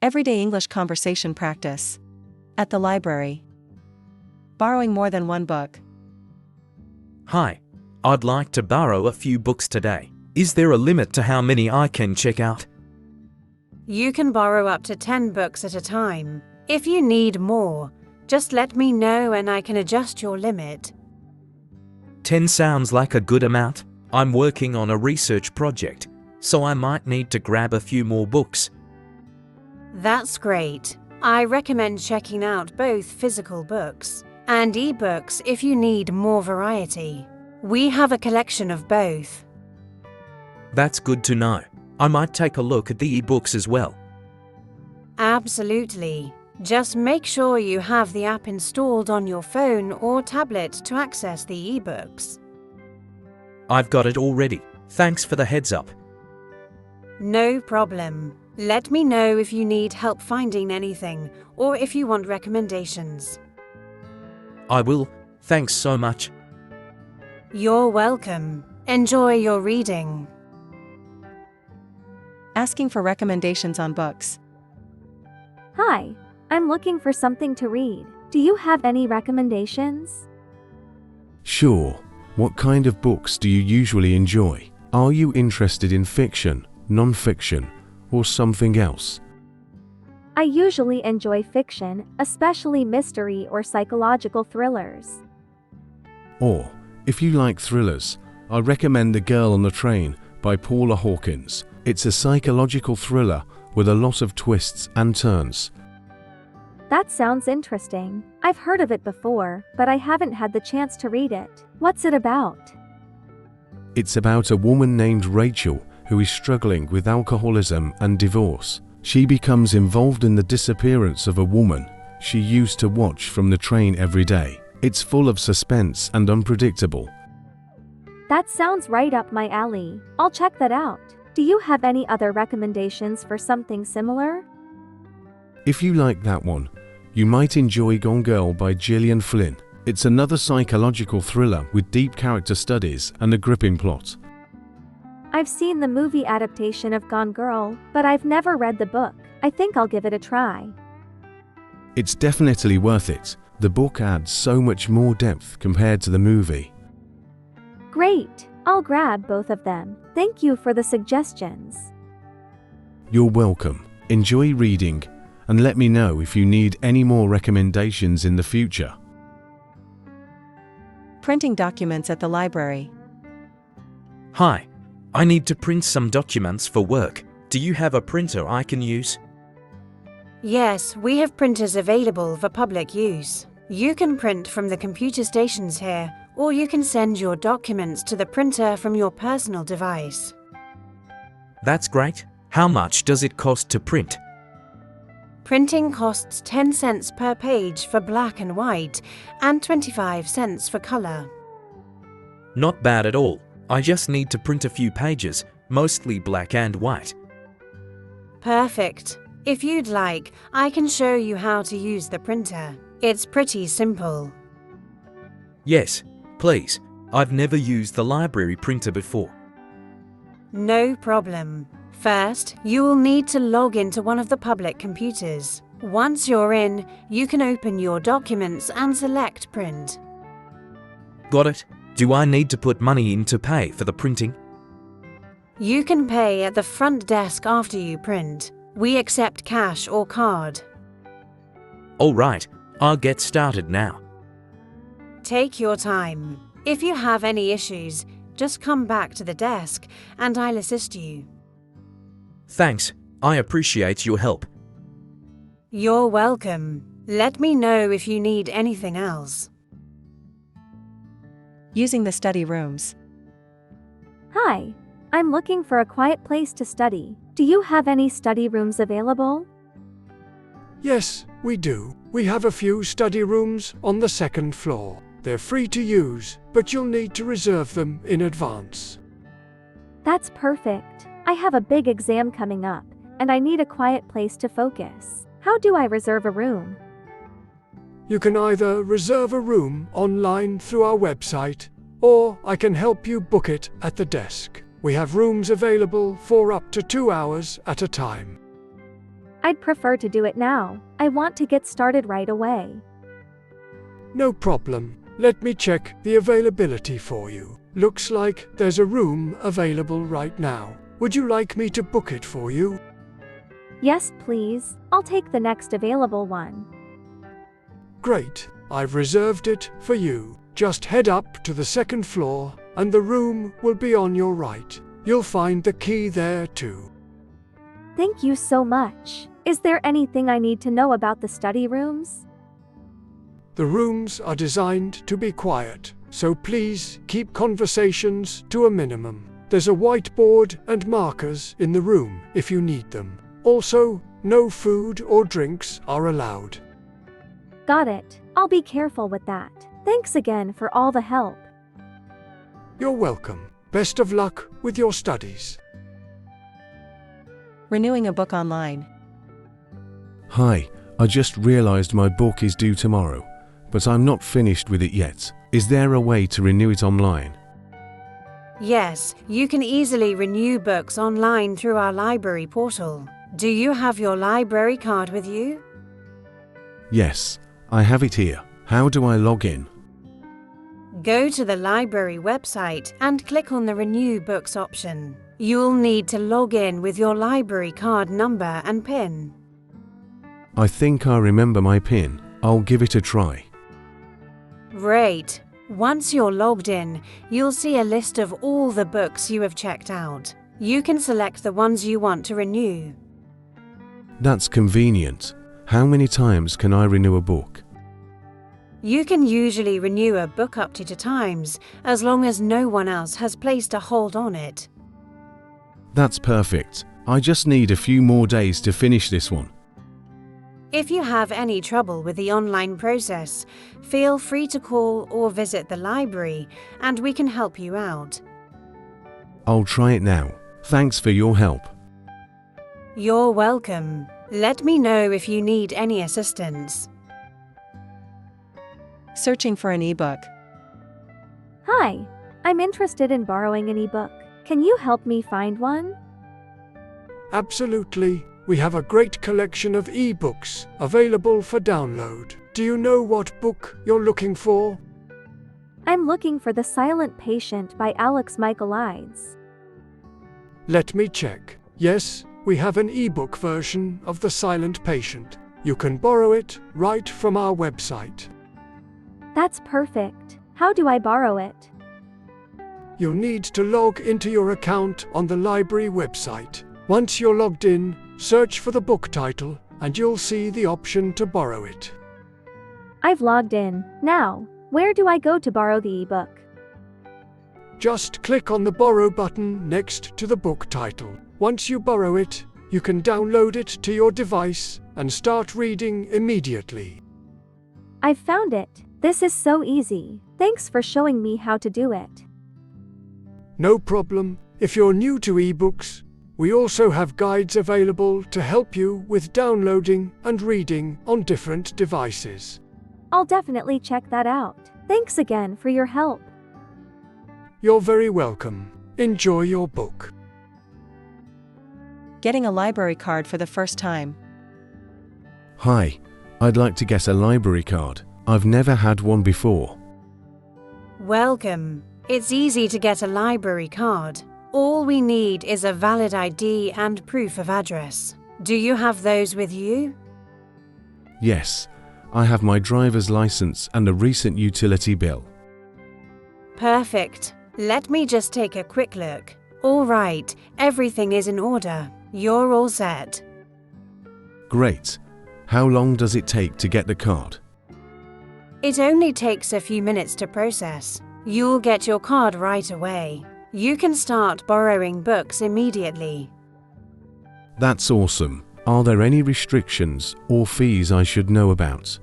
Everyday English conversation practice. At the library. Borrowing more than one book. Hi, I'd like to borrow a few books today. Is there a limit to how many I can check out? You can borrow up to 10 books at a time. If you need more, just let me know and I can adjust your limit. 10 sounds like a good amount. I'm working on a research project, so I might need to grab a few more books. That's great. I recommend checking out both physical books and e-books if you need more variety. We have a collection of both. That's good to know. I might take a look at the e-books as well. Absolutely. Just make sure you have the app installed on your phone or tablet to access the e-books. I've got it already. Thanks for the heads up. No problem. Let me know if you need help finding anything or if you want recommendations. I will. Thanks so much. You're welcome. Enjoy your reading. Asking for recommendations on books. Hi, I'm looking for something to read. Do you have any recommendations? Sure. What kind of books do you usually enjoy? Are you interested in fiction, non-fiction, or something else? I usually enjoy fiction, especially mystery or psychological thrillers. Or, if you like thrillers, I recommend The Girl on the Train by Paula Hawkins. It's a psychological thriller with a lot of twists and turns. That sounds interesting. I've heard of it before, but I haven't had the chance to read it. What's it about? It's about a woman named Rachel who is struggling with alcoholism and divorce. She becomes involved in the disappearance of a woman she used to watch from the train every day. It's full of suspense and unpredictable. That sounds right up my alley. I'll check that out. Do you have any other recommendations for something similar? If you like that one, you might enjoy Gone Girl by Gillian Flynn. It's another psychological thriller with deep character studies and a gripping plot. I've seen the movie adaptation of Gone Girl, but I've never read the book. I think I'll give it a try. It's definitely worth it. The book adds so much more depth compared to the movie. Great! I'll grab both of them. Thank you for the suggestions. You're welcome. Enjoy reading, and let me know if you need any more recommendations in the future. Printing documents at the library. Hi, I need to print some documents for work. Do you have a printer I can use? Yes, we have printers available for public use. You can print from the computer stations here, or you can send your documents to the printer from your personal device. That's great. How much does it cost to print? Printing costs 10 cents per page for black and white, and 25 cents for color. Not bad at all. I just need to print a few pages, mostly black and white. Perfect. If you'd like, I can show you how to use the printer. It's pretty simple. Yes, please. I've never used the library printer before. No problem. First, you will need to log into one of the public computers. Once you're in, you can open your documents and select print. Got it. Do I need to put money in to pay for the printing? You can pay at the front desk after you print. We accept cash or card. All right, I'll get started now. Take your time. If you have any issues, just come back to the desk and I'll assist you. Thanks. I appreciate your help. You're welcome. Let me know if you need anything else. Using the study rooms. Hi, I'm looking for a quiet place to study. Do you have any study rooms available? Yes, we do. We have a few study rooms on the second floor. They're free to use, but you'll need to reserve them in advance. That's perfect. I have a big exam coming up, and I need a quiet place to focus. How do I reserve a room? You can either reserve a room online through our website, or I can help you book it at the desk. We have rooms available for up to 2 hours at a time. I'd prefer to do it now. I want to get started right away. No problem. Let me check the availability for you. Looks like there's a room available right now. Would you like me to book it for you? Yes, please. I'll take the next available one. Great. I've reserved it for you. Just head up to the second floor and the room will be on your right. You'll find the key there too. Thank you so much. Is there anything I need to know about the study rooms? The rooms are designed to be quiet, so please keep conversations to a minimum. There's a whiteboard and markers in the room if you need them. Also, no food or drinks are allowed. Got it. I'll be careful with that. Thanks again for all the help. You're welcome. Best of luck with your studies. Renewing a book online. Hi, I just realized my book is due tomorrow, but I'm not finished with it yet. Is there a way to renew it online? Yes, you can easily renew books online through our library portal. Do you have your library card with you? Yes, I have it here. How do I log in? Go to the library website and click on the Renew Books option. You'll need to log in with your library card number and PIN. I think I remember my PIN. I'll give it a try. Great. Once you're logged in, you'll see a list of all the books you have checked out. You can select the ones you want to renew. That's convenient. How many times can I renew a book? You can usually renew a book up to 2 times, as long as no one else has placed a hold on it. That's perfect. I just need a few more days to finish this one. If you have any trouble with the online process, feel free to call or visit the library and we can help you out. I'll try it now. Thanks for your help. You're welcome. Let me know if you need any assistance. Searching for an ebook. Hi, I'm interested in borrowing an ebook. Can you help me find one? Absolutely. We have a great collection of e-books available for download. Do you know what book you're looking for? I'm looking for The Silent Patient by Alex Michaelides. Let me check. Yes, we have an e-book version of The Silent Patient. You can borrow it right from our website. That's perfect. How do I borrow it? You'll need to log into your account on the library website. Once you're logged in, search for the book title and you'll see the option to borrow it. I've logged in. Now, where do I go to borrow the ebook? Just click on the Borrow button next to the book title. Once you borrow it, you can download it to your device and start reading immediately. I've found it. This is so easy. Thanks for showing me how to do it. No problem. If you're new to ebooks, we also have guides available to help you with downloading and reading on different devices. I'll definitely check that out. Thanks again for your help. You're very welcome. Enjoy your book. Getting a library card for the first time. Hi, I'd like to get a library card. I've never had one before. Welcome. It's easy to get a library card. All we need is a valid ID and proof of address. Do you have those with you? Yes, I have my driver's license and a recent utility bill. Perfect. Let me just take a quick look. All right, everything is in order. You're all set. Great. How long does it take to get the card? It only takes a few minutes to process. You'll get your card right away. You can start borrowing books immediately. That's awesome. Are there any restrictions or fees I should know about?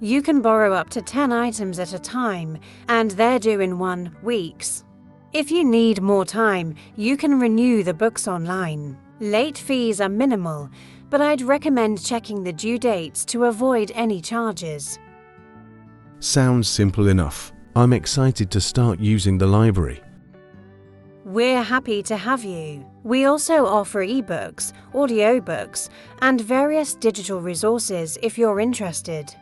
You can borrow up to 10 items at a time, and they're due in 1 week. If you need more time, you can renew the books online. Late fees are minimal, but I'd recommend checking the due dates to avoid any charges. Sounds simple enough. I'm excited to start using the library. We're happy to have you. We also offer ebooks, audiobooks, and various digital resources if you're interested.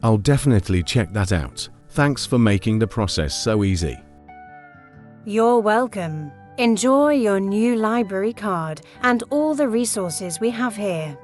I'll definitely check that out. Thanks for making the process so easy. You're welcome. Enjoy your new library card and all the resources we have here.